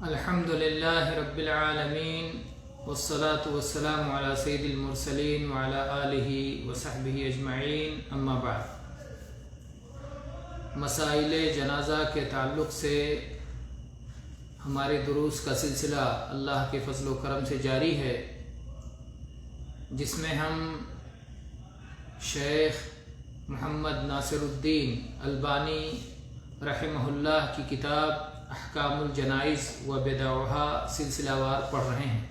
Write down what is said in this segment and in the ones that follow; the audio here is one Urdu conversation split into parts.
الحمدللہ رب العالمین والصلاة والسلام علی سید المرسلین وعلی آلہ وصحبہ اجمعین، اما بعد۔ مسائل جنازہ کے تعلق سے ہمارے دروس کا سلسلہ اللہ کے فضل و کرم سے جاری ہے، جس میں ہم شیخ محمد ناصر الدین البانی رحمہ اللہ کی کتاب احکام الجنائز و بدعها سلسلہ وار پڑھ رہے ہیں۔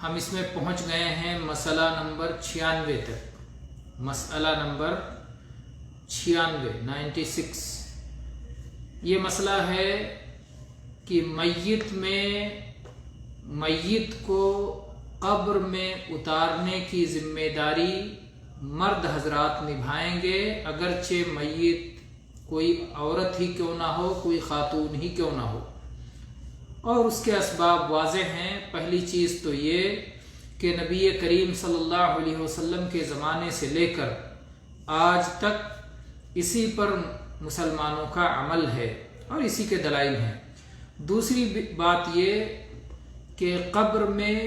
ہم اس میں پہنچ گئے ہیں مسئلہ نمبر 96 تک۔ مسئلہ نمبر 96 یہ مسئلہ ہے کہ میت کو قبر میں اتارنے کی ذمہ داری مرد حضرات نبھائیں گے، اگرچہ میت کوئی عورت ہی کیوں نہ ہو، کوئی خاتون ہی کیوں نہ ہو، اور اس کے اسباب واضح ہیں۔ پہلی چیز تو یہ کہ نبی کریم صلی اللہ علیہ وسلم کے زمانے سے لے کر آج تک اسی پر مسلمانوں کا عمل ہے اور اسی کے دلائل ہیں۔ دوسری بات یہ کہ قبر میں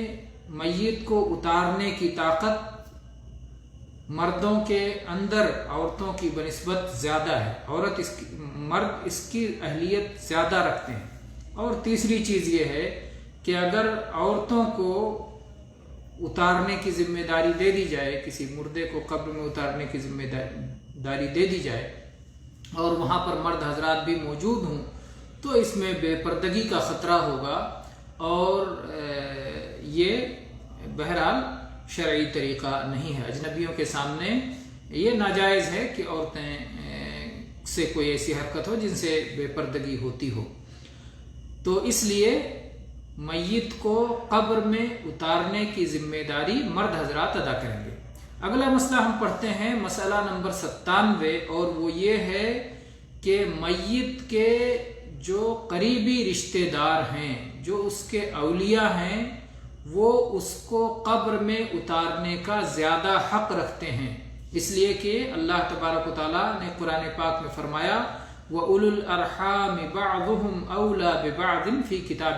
میت کو اتارنے کی طاقت مردوں کے اندر عورتوں کی بنسبت زیادہ ہے، مرد اس کی اہلیت زیادہ رکھتے ہیں۔ اور تیسری چیز یہ ہے کہ اگر عورتوں کو اتارنے کی ذمہ داری دے دی جائے، کسی مردے کو قبر میں اتارنے کی ذمہ داری دے دی جائے اور وہاں پر مرد حضرات بھی موجود ہوں، تو اس میں بے پردگی کا خطرہ ہوگا، اور یہ بہرحال شرعی طریقہ نہیں ہے۔ اجنبیوں کے سامنے یہ ناجائز ہے کہ عورتیں سے کوئی ایسی حرکت ہو جن سے بے پردگی ہوتی ہو، تو اس لیے میت کو قبر میں اتارنے کی ذمہ داری مرد حضرات ادا کریں گے۔ اگلا مسئلہ ہم پڑھتے ہیں، مسئلہ نمبر 97، اور وہ یہ ہے کہ میت کے جو قریبی رشتہ دار ہیں، جو اس کے اولیاء ہیں، وہ اس کو قبر میں اتارنے کا زیادہ حق رکھتے ہیں، اس لیے کہ اللہ تبارک و تعالیٰ نے قرآن پاک میں فرمایا وَأُولُو الْأَرْحَامِ بَعْضُهُمْ أَوْلَى بِبَعْضٍ فِي کتاب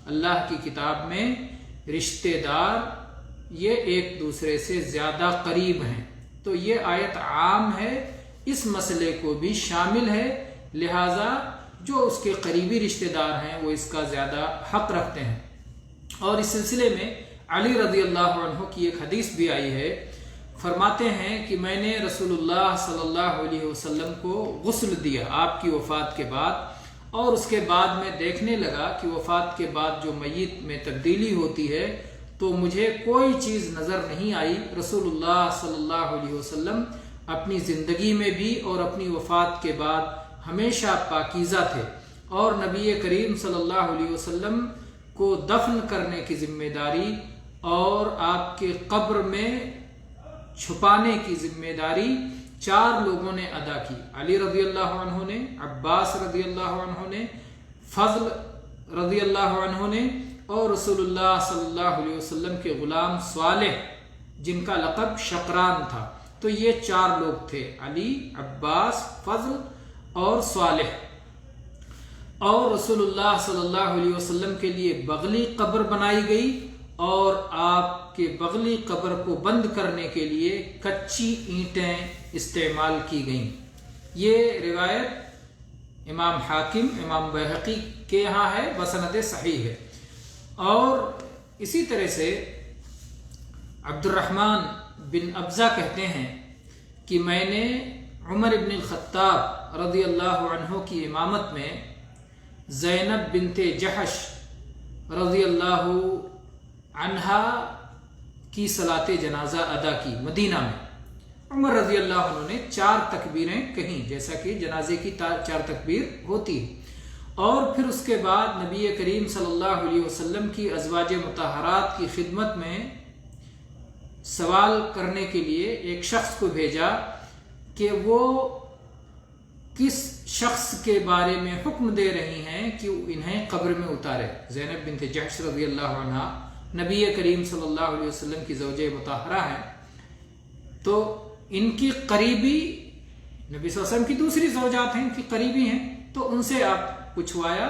اللہ کی کتاب میں رشتہ دار یہ ایک دوسرے سے زیادہ قریب ہیں، تو یہ آیت عام ہے، اس مسئلے کو بھی شامل ہے، لہٰذا جو اس کے قریبی رشتہ دار ہیں وہ اس کا زیادہ حق رکھتے ہیں۔ اور اس سلسلے میں علی رضی اللہ عنہ کی ایک حدیث بھی آئی ہے، فرماتے ہیں کہ میں نے رسول اللہ صلی اللہ علیہ وسلم کو غسل دیا آپ کی وفات کے بعد، اور اس کے بعد میں دیکھنے لگا کہ وفات کے بعد جو میت میں تبدیلی ہوتی ہے تو مجھے کوئی چیز نظر نہیں آئی۔ رسول اللہ صلی اللہ علیہ وسلم اپنی زندگی میں بھی اور اپنی وفات کے بعد ہمیشہ پاکیزہ تھے، اور نبی کریم صلی اللہ علیہ وسلم کو دفن کرنے کی ذمہ داری اور آپ کے قبر میں چھپانے کی ذمہ داری 4 لوگوں نے ادا کی، علی رضی اللہ عنہ نے، عباس رضی اللہ عنہ نے، فضل رضی اللہ عنہ نے، اور رسول اللہ صلی اللہ علیہ وسلم کے غلام صالح جن کا لقب شقران تھا۔ تو یہ 4 لوگ تھے، علی، عباس، فضل اور صالح۔ اور رسول اللہ صلی اللہ علیہ وسلم کے لیے بغلی قبر بنائی گئی، اور آپ کے بغلی قبر کو بند کرنے کے لیے کچی اینٹیں استعمال کی گئیں۔ یہ روایت امام حاکم، امام بیہقی کے یہاں ہے، بسند صحیح ہے۔ اور اسی طرح سے عبد الرحمن بن ابزہ کہتے ہیں کہ میں نے عمر بن الخطاب رضی اللہ عنہ کی امامت میں زینب بنت جحش رضی اللہ عنہا کی صلاۃ جنازہ ادا کی مدینہ میں۔ عمر رضی اللہ عنہ نے 4 تکبیریں کہیں، جیسا کہ جنازے کی 4 تکبیر ہوتی ہے، اور پھر اس کے بعد نبی کریم صلی اللہ علیہ وسلم کی ازواج مطہرات کی خدمت میں سوال کرنے کے لیے ایک شخص کو بھیجا کہ وہ کس شخص کے بارے میں حکم دے رہی ہیں کہ انہیں قبر میں اتارے۔ زینب بنت جحش رضی اللہ عنہ نبی کریم صلی اللہ علیہ وسلم کی زوجہ مطہرہ ہیں، تو ان کی قریبی نبی صلی اللہ علیہ وسلم کی دوسری زوجات ہیں، ان کی قریبی ہیں، تو ان سے آپ پوچھوایا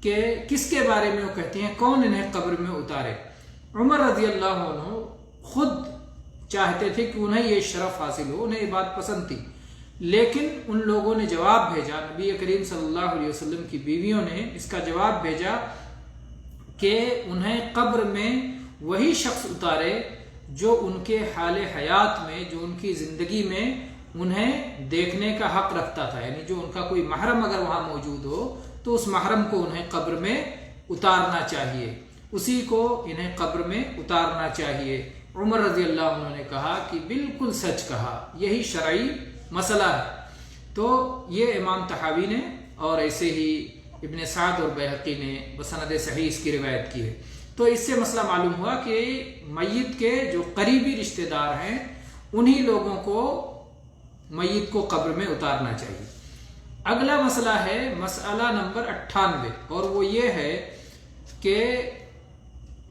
کہ کس کے بارے میں وہ کہتی ہیں کون انہیں قبر میں اتارے؟ عمر رضی اللہ عنہ خود چاہتے تھے کہ انہیں یہ شرف حاصل ہو، انہیں یہ بات پسند تھی، لیکن ان لوگوں نے جواب بھیجا، نبی کریم صلی اللہ علیہ وسلم کی بیویوں نے اس کا جواب بھیجا کہ انہیں قبر میں وہی شخص اتارے جو ان کے حال حیات میں، جو ان کی زندگی میں انہیں دیکھنے کا حق رکھتا تھا، یعنی جو ان کا کوئی محرم اگر وہاں موجود ہو تو اس محرم کو انہیں قبر میں اتارنا چاہیے، اسی کو انہیں قبر میں اتارنا چاہیے۔ عمر رضی اللہ عنہ نے کہا کہ بالکل سچ کہا، یہی شرعی مسئلہ ہے۔ تو یہ امام طحاوی نے اور ایسے ہی ابن سعد اور بیہقی نے بسند صحیح اس کی روایت کی ہے۔ تو اس سے مسئلہ معلوم ہوا کہ میت کے جو قریبی رشتہ دار ہیں انہی لوگوں کو میت کو قبر میں اتارنا چاہیے۔ اگلا مسئلہ ہے مسئلہ نمبر 98، اور وہ یہ ہے کہ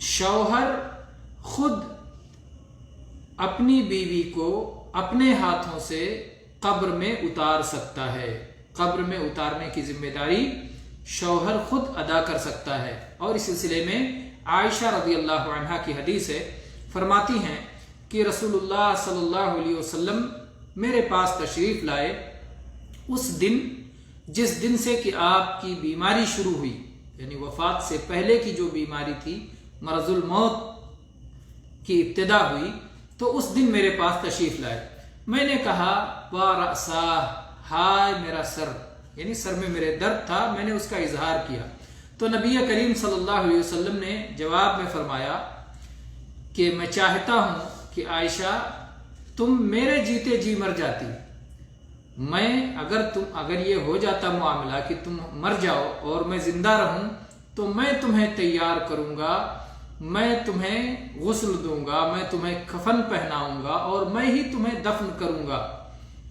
شوہر خود اپنی بیوی کو اپنے ہاتھوں سے قبر میں اتار سکتا ہے، قبر میں اتارنے کی ذمہ داری شوہر خود ادا کر سکتا ہے۔ اور اس سلسلے میں عائشہ رضی اللہ عنہا کی حدیث ہے، فرماتی ہیں کہ رسول اللہ صلی اللہ علیہ وسلم میرے پاس تشریف لائے اس دن جس دن سے کہ آپ کی بیماری شروع ہوئی، یعنی وفات سے پہلے کی جو بیماری تھی، مرض الموت کی ابتدا ہوئی، تو اس دن میرے پاس تشریف لائے۔ میں نے کہا وَرَأْسَاهُ، ہائے میرا سر، یعنی سر میں میرے درد تھا، میں نے اس کا اظہار کیا۔ تو نبی کریم صلی اللہ علیہ وسلم نے جواب میں فرمایا کہ میں چاہتا ہوں کہ عائشہ تم میرے جیتے جی مر جاتی، میں اگر یہ ہو جاتا معاملہ کہ تم مر جاؤ اور میں زندہ رہوں تو میں تمہیں تیار کروں گا، میں تمہیں غسل دوں گا، میں تمہیں کفن پہناؤں گا اور میں ہی تمہیں دفن کروں گا۔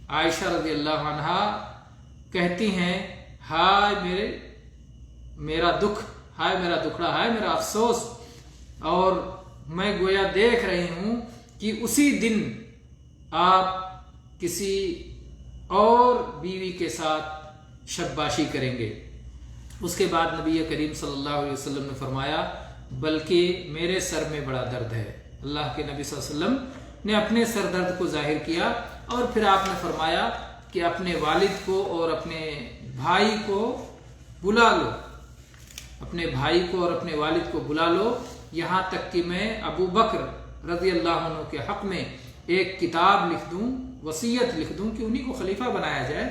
عائشہ رضی اللہ عنہا کہتی ہیں ہائے میرا دکھ، ہائے میرا دکھڑا، ہائے میرا افسوس، اور میں گویا دیکھ رہی ہوں کہ اسی دن آپ کسی اور بیوی کے ساتھ شباشی کریں گے۔ اس کے بعد نبی کریم صلی اللہ علیہ وسلم نے فرمایا بلکہ میرے سر میں بڑا درد ہے۔ اللہ کے نبی صلی اللہ علیہ وسلم نے اپنے سر درد کو ظاہر کیا، اور پھر آپ نے فرمایا کہ اپنے والد کو اور اپنے بھائی کو بلا لو، اپنے بھائی کو اور اپنے والد کو بلا لو، یہاں تک کہ میں ابو بکر رضی اللہ عنہ کے حق میں ایک کتاب لکھ دوں، وصیت لکھ دوں کہ انہی کو خلیفہ بنایا جائے۔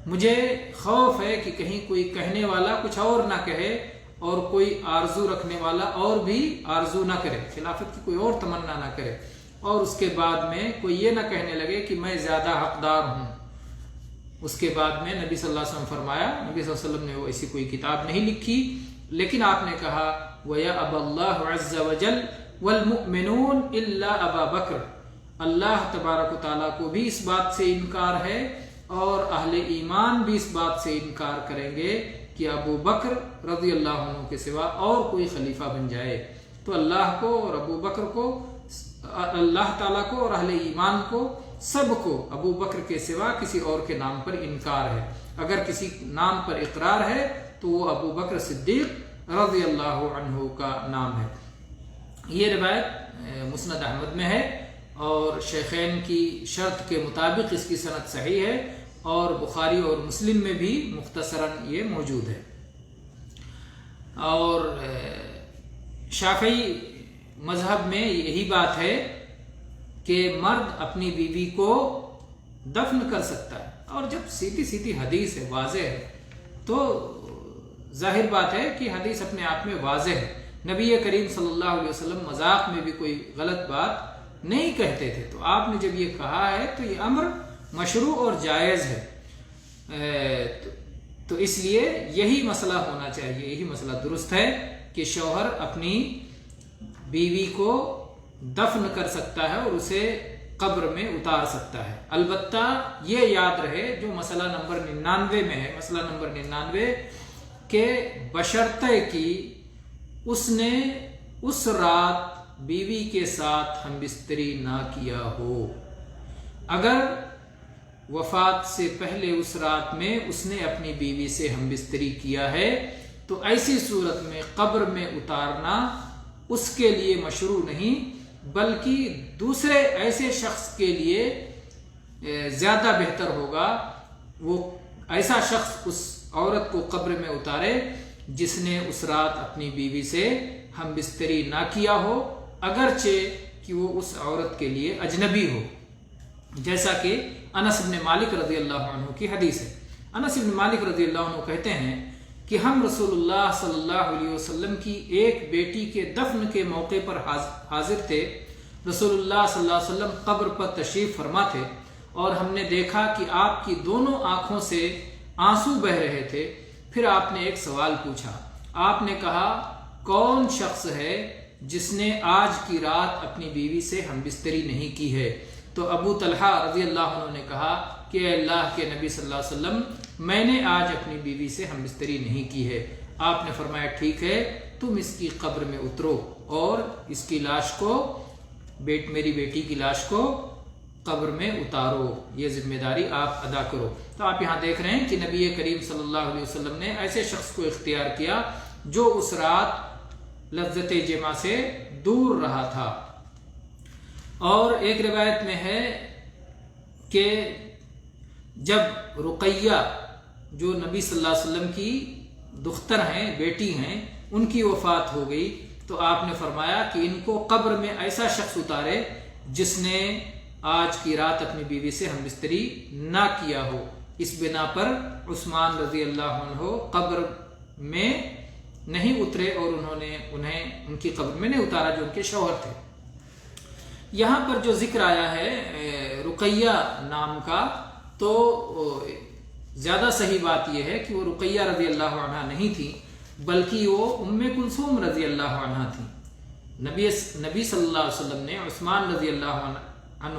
مجھے خوف ہے کہ کہیں کوئی کہنے والا کچھ اور نہ کہے اور کوئی آرزو رکھنے والا اور بھی آرزو نہ کرے، خلافت کی کوئی اور تمنا نہ کرے، اور اس کے بعد میں کوئی یہ نہ کہنے لگے کہ میں زیادہ حقدار ہوں۔ اس کے بعد میں نبی صلی اللہ علیہ وسلم فرمایا، نبی صلی اللہ علیہ وسلم نے وہ ایسی کوئی کتاب نہیں لکھی، لیکن آپ نے کہا وَيَأْبَى اللَّهُ عَزَّ وَجَلَّ وَالْمُؤْمِنُونَ إِلَّا أَبَا بَكْرَ، اللہ تبارک و تعالیٰ کو بھی اس بات سے انکار ہے اور اہل ایمان بھی اس بات سے انکار کریں گے کہ ابو بکر رضی اللہ عنہ کے سوا اور کوئی خلیفہ بن جائے۔ تو اللہ کو اور ابو بکر کو، اللہ تعالیٰ کو اور اہل ایمان کو، سب کو ابو بکر کے سوا کسی اور کے نام پر انکار ہے۔ اگر کسی نام پر اقرار ہے تو وہ ابو بکر صدیق رضی اللہ عنہ کا نام ہے۔ یہ روایت مسند احمد میں ہے اور شیخین کی شرط کے مطابق اس کی سند صحیح ہے، اور بخاری اور مسلم میں بھی مختصراً یہ موجود ہے۔ اور شافعی مذہب میں یہی بات ہے کہ مرد اپنی بیوی کو دفن کر سکتا ہے، اور جب سیدھی حدیث ہے، واضح ہے، تو ظاہر بات ہے کہ حدیث اپنے آپ میں واضح ہے۔ نبی کریم صلی اللہ علیہ وسلم مذاق میں بھی کوئی غلط بات نہیں کہتے تھے، تو آپ نے جب یہ کہا ہے تو یہ امر مشروع اور جائز ہے، تو اس لیے یہی مسئلہ ہونا چاہیے، یہی مسئلہ درست ہے کہ شوہر اپنی بیوی کو دفن کر سکتا ہے اور اسے قبر میں اتار سکتا ہے۔ البتہ یہ یاد رہے جو مسئلہ نمبر 99 میں ہے، مسئلہ نمبر 99 کہ بشرطے کی اس نے اس رات بیوی کے ساتھ ہم بستری نہ کیا ہو۔ اگر وفات سے پہلے اس رات میں اس نے اپنی بیوی سے ہم بستری کیا ہے تو ایسی صورت میں قبر میں اتارنا اس کے لیے مشروع نہیں، بلکہ دوسرے ایسے شخص کے لیے زیادہ بہتر ہوگا، وہ ایسا شخص اس عورت کو قبر میں اتارے جس نے اس رات اپنی بیوی سے ہم بستری نہ کیا ہو، اگرچہ کہ وہ اس عورت کے لیے اجنبی ہو، جیسا کہ انس بن مالک رضی اللہ عنہ کی حدیث ہے۔ انس بن مالک رضی اللہ عنہ کہتے ہیں کہ ہم رسول اللہ صلی اللہ علیہ وسلم کی ایک بیٹی کے دفن کے موقع پر حاضر تھے۔ رسول اللہ صلی اللہ علیہ وسلم قبر پر تشریف فرما تھے اور ہم نے دیکھا کہ آپ کی دونوں آنکھوں سے آنسو بہ رہے تھے۔ پھر آپ نے ایک سوال پوچھا، آپ نے کہا کون شخص ہے جس نے آج کی رات اپنی بیوی سے ہم بستری نہیں کی ہے؟ تو ابو طلحہ رضی اللہ عنہ نے کہا کہ اے اللہ کے نبی صلی اللہ علیہ وسلم، میں نے آج اپنی بیوی سے ہم بستری نہیں کی ہے۔ آپ نے فرمایا ٹھیک ہے، تم اس کی قبر میں اترو اور اس کی لاش کو میری بیٹی کی لاش کو قبر میں اتارو، یہ ذمہ داری آپ ادا کرو۔ تو آپ یہاں دیکھ رہے ہیں کہ نبی کریم صلی اللہ علیہ وسلم نے ایسے شخص کو اختیار کیا جو اس رات لذت جماع سے دور رہا تھا۔ اور ایک روایت میں ہے کہ جب رقیہ جو نبی صلی اللہ علیہ وسلم کی دختر ہیں، بیٹی ہیں، ان کی وفات ہو گئی تو آپ نے فرمایا کہ ان کو قبر میں ایسا شخص اتارے جس نے آج کی رات اپنی بیوی سے ہم بستری نہ کیا ہو۔ اس بنا پر عثمان رضی اللہ عنہ قبر میں نہیں اترے اور انہیں ان کی قبر میں نہیں اتارا جو ان کے شوہر تھے۔ یہاں پر جو ذکر آیا ہے رقیہ نام کا، تو زیادہ صحیح بات یہ ہے کہ وہ رقیہ رضی اللہ عنہ نہیں تھی، بلکہ وہ ام کلثوم رضی اللہ عنہ تھی۔ نبی صلی اللہ علیہ وسلم نے عثمان رضی اللہ عنہ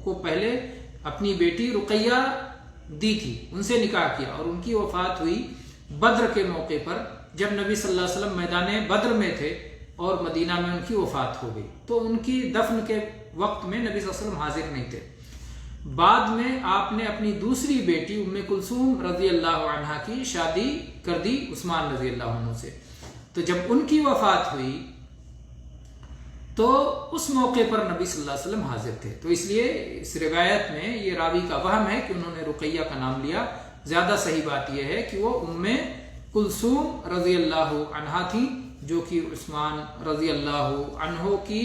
کو پہلے اپنی بیٹی رقیہ دی تھی، ان سے نکاح کیا، اور ان کی وفات ہوئی بدر کے موقع پر، جب نبی صلی اللہ علیہ وسلم میدان بدر میں تھے اور مدینہ میں ان کی وفات ہو گئی، تو ان کی دفن کے وقت میں نبی صلی اللہ علیہ وسلم حاضر نہیں تھے۔ بعد میں آپ نے اپنی دوسری بیٹی ام کلثوم رضی اللہ عنہ کی شادی کر دی عثمان رضی اللہ عنہ سے۔ تو جب ان کی وفات ہوئی تو اس موقع پر نبی صلی اللہ علیہ وسلم حاضر تھے، تو اس لیے اس روایت میں یہ راوی کا وہم ہے کہ انہوں نے رقیہ کا نام لیا۔ زیادہ صحیح بات یہ ہے کہ وہ ام کلثوم رضی اللہ عنہ تھی، جو کہ عثمان رضی اللہ عنہ کی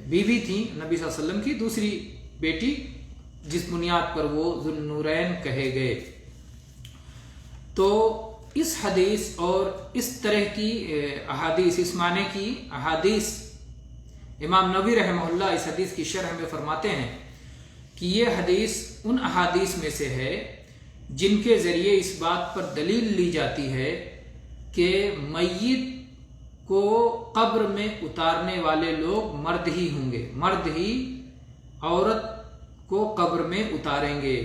بیوی تھی، نبی صلی اللہ علیہ وسلم کی دوسری بیٹی، جس بنیاد پر وہ ذو النورین کہے گئے۔ تو اس حدیث اور اس طرح کی احادیث، اس معنی کی احادیث، امام نووی رحمہ اللہ اس حدیث کی شرح میں فرماتے ہیں کہ یہ حدیث ان احادیث میں سے ہے جن کے ذریعے اس بات پر دلیل لی جاتی ہے کہ میت کو قبر میں اتارنے والے لوگ مرد ہی ہوں گے، مرد ہی عورت کو قبر میں اتاریں گے۔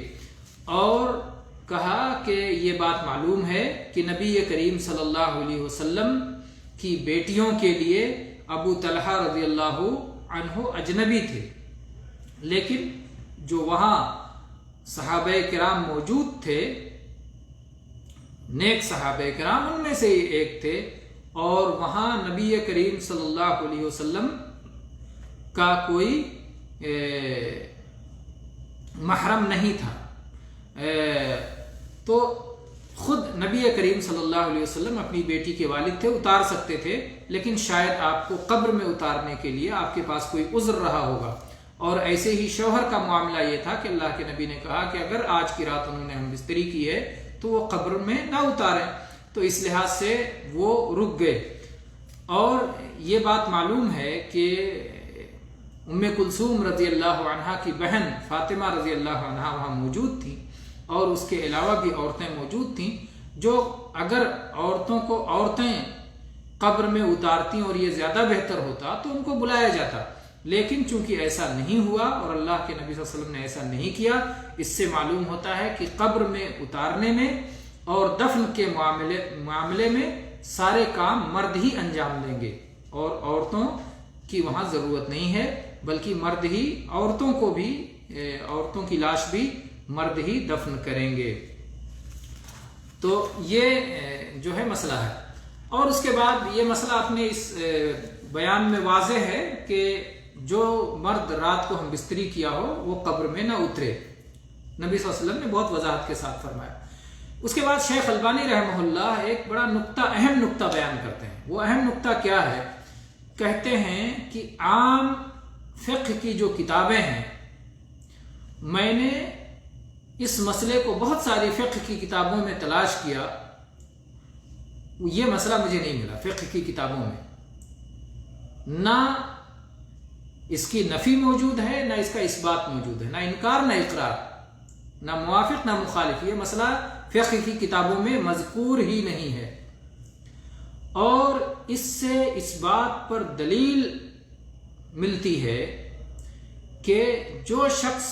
اور کہا کہ یہ بات معلوم ہے کہ نبی کریم صلی اللہ علیہ وسلم کی بیٹیوں کے لیے ابو طلحہ رضی اللہ عنہ اجنبی تھے، لیکن جو وہاں صحابہ کرام موجود تھے، نیک صحابہ کرام، ان میں سے ایک تھے، اور وہاں نبی کریم صلی اللہ علیہ وسلم کا کوئی محرم نہیں تھا۔ تو خود نبی کریم صلی اللہ علیہ وسلم اپنی بیٹی کے والد تھے، اتار سکتے تھے، لیکن شاید آپ کو قبر میں اتارنے کے لیے آپ کے پاس کوئی عذر رہا ہوگا۔ اور ایسے ہی شوہر کا معاملہ یہ تھا کہ اللہ کے نبی نے کہا کہ اگر آج کی رات انہوں نے ہم بستری کی ہے تو وہ قبر میں نہ اتاریں، تو اس لحاظ سے وہ رک گئے۔ اور یہ بات معلوم ہے کہ ام کلثوم رضی اللہ عنہا کی بہن فاطمہ رضی اللہ عنہا وہاں موجود تھیں، اور اس کے علاوہ بھی عورتیں موجود تھیں، جو اگر عورتیں قبر میں اتارتی اور یہ زیادہ بہتر ہوتا تو ان کو بلایا جاتا، لیکن چونکہ ایسا نہیں ہوا اور اللہ کے نبی صلی اللہ علیہ وسلم نے ایسا نہیں کیا، اس سے معلوم ہوتا ہے کہ قبر میں اتارنے میں اور دفن کے معاملے میں سارے کام مرد ہی انجام دیں گے، اور عورتوں کی وہاں ضرورت نہیں ہے، بلکہ مرد ہی عورتوں کی لاش بھی مرد ہی دفن کریں گے۔ تو یہ جو ہے مسئلہ ہے. اور اس کے بعد یہ مسئلہ اپنے اس بیان میں واضح ہے کہ جو مرد رات کو ہم بستری کیا ہو وہ قبر میں نہ اترے. نبی صلی اللہ علیہ وسلم نے بہت وضاحت کے ساتھ فرمایا. اس کے بعد شیخ البانی رحمہ اللہ ایک بڑا اہم نقطہ بیان کرتے ہیں. وہ اہم نقطہ کیا ہے؟ کہتے ہیں کہ عام فقہ کی جو کتابیں ہیں، میں نے اس مسئلے کو بہت ساری فقہ کی کتابوں میں تلاش کیا، یہ مسئلہ مجھے نہیں ملا فقہ کی کتابوں میں. نہ اس کی نفی موجود ہے، نہ اس کا اثبات موجود ہے، نہ انکار نہ اقرار، نہ موافق نہ مخالف. یہ مسئلہ فقہ کی کتابوں میں مذکور ہی نہیں ہے. اور اس سے اس بات پر دلیل ملتی ہے کہ جو شخص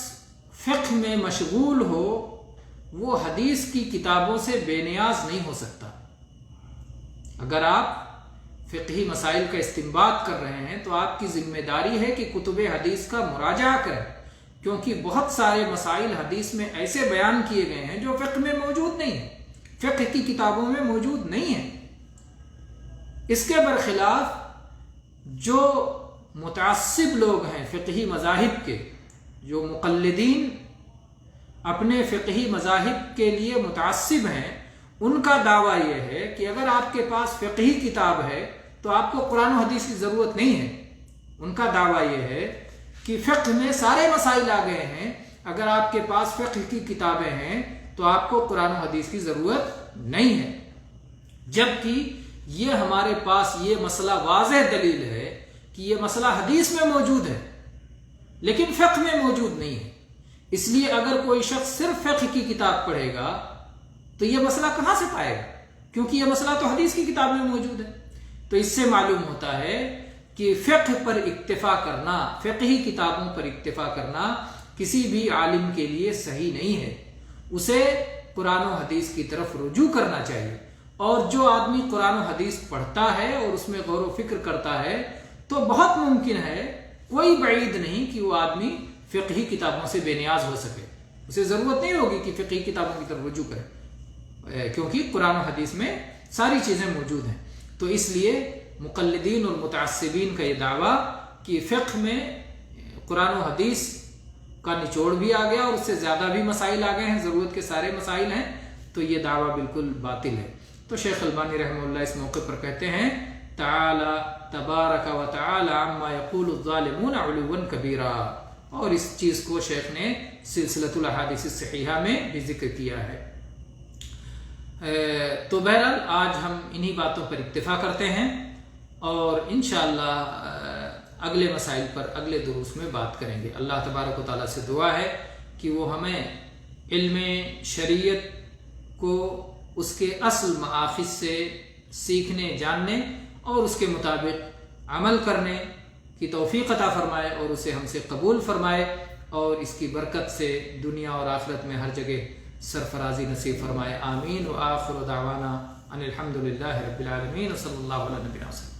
فقہ میں مشغول ہو وہ حدیث کی کتابوں سے بے نیاز نہیں ہو سکتا. اگر آپ فقہی مسائل کا استنباط کر رہے ہیں تو آپ کی ذمہ داری ہے کہ کتب حدیث کا مراجعہ کریں، کیونکہ بہت سارے مسائل حدیث میں ایسے بیان کیے گئے ہیں جو فقہ میں موجود نہیں ہیں، فقہ کی کتابوں میں موجود نہیں ہیں. اس کے برخلاف جو متعصب لوگ ہیں فقہی مذاہب کے، جو مقلدین اپنے فقہی مذاہب کے لیے متعصب ہیں، ان کا دعویٰ یہ ہے کہ اگر آپ کے پاس فقہی کتاب ہے تو آپ کو قرآن و حدیث کی ضرورت نہیں ہے. ان کا دعویٰ یہ ہے کہ فقہ میں سارے مسائل آ گئے ہیں، اگر آپ کے پاس فقہ کی کتابیں ہیں تو آپ کو قرآن و حدیث کی ضرورت نہیں ہے. جبکہ یہ ہمارے پاس یہ مسئلہ واضح دلیل ہے کہ یہ مسئلہ حدیث میں موجود ہے لیکن فقہ میں موجود نہیں ہے. اس لیے اگر کوئی شخص صرف فقہ کی کتاب پڑھے گا تو یہ مسئلہ کہاں سے پائے گا؟ کیونکہ یہ مسئلہ تو حدیث کی کتاب میں موجود ہے. تو اس سے معلوم ہوتا ہے کہ فقہ پر اکتفا کرنا، فقہی کتابوں پر اکتفا کرنا کسی بھی عالم کے لیے صحیح نہیں ہے. اسے قرآن و حدیث کی طرف رجوع کرنا چاہیے. اور جو آدمی قرآن و حدیث پڑھتا ہے اور اس میں غور و فکر کرتا ہے تو بہت ممکن ہے، کوئی بعید نہیں کہ وہ آدمی فقہی کتابوں سے بے نیاز ہو سکے. اسے ضرورت نہیں ہوگی کہ فقہی کتابوں کی طرف رجوع کرے، کیونکہ قرآن و حدیث میں ساری چیزیں موجود ہیں. تو اس لیے مقلدین اور متعصبین کا یہ دعویٰ کہ فقہ میں قرآن و حدیث کا نچوڑ بھی آ گیا اور اس سے زیادہ بھی مسائل آ گئے ہیں، ضرورت کے سارے مسائل ہیں، تو یہ دعویٰ بالکل باطل ہے. تو شیخ البانی رحمہ اللہ اس موقع پر کہتے ہیں تعالی تبارک و تعالی عما یقول الظالمون علوا کبیرا. اور اس چیز کو شیخ نے سلسلۃ الاحادیث الصحیحہ میں بھی ذکر کیا ہے. تو بہرحال آج ہم انہی باتوں پر اکتفا کرتے ہیں اور انشاءاللہ اگلے مسائل پر اگلے دروس میں بات کریں گے. اللہ تبارک و تعالیٰ سے دعا ہے کہ وہ ہمیں علم شریعت کو اس کے اصل مآخذ سے سیکھنے، جاننے اور اس کے مطابق عمل کرنے کی توفیق عطا فرمائے اور اسے ہم سے قبول فرمائے اور اس کی برکت سے دنیا اور آخرت میں ہر جگہ سرفرازی نصیب فرمائے. آمین. وآخر دعوانا ان الحمد للہ رب العالمین. صلی اللہ علیہ وسلم.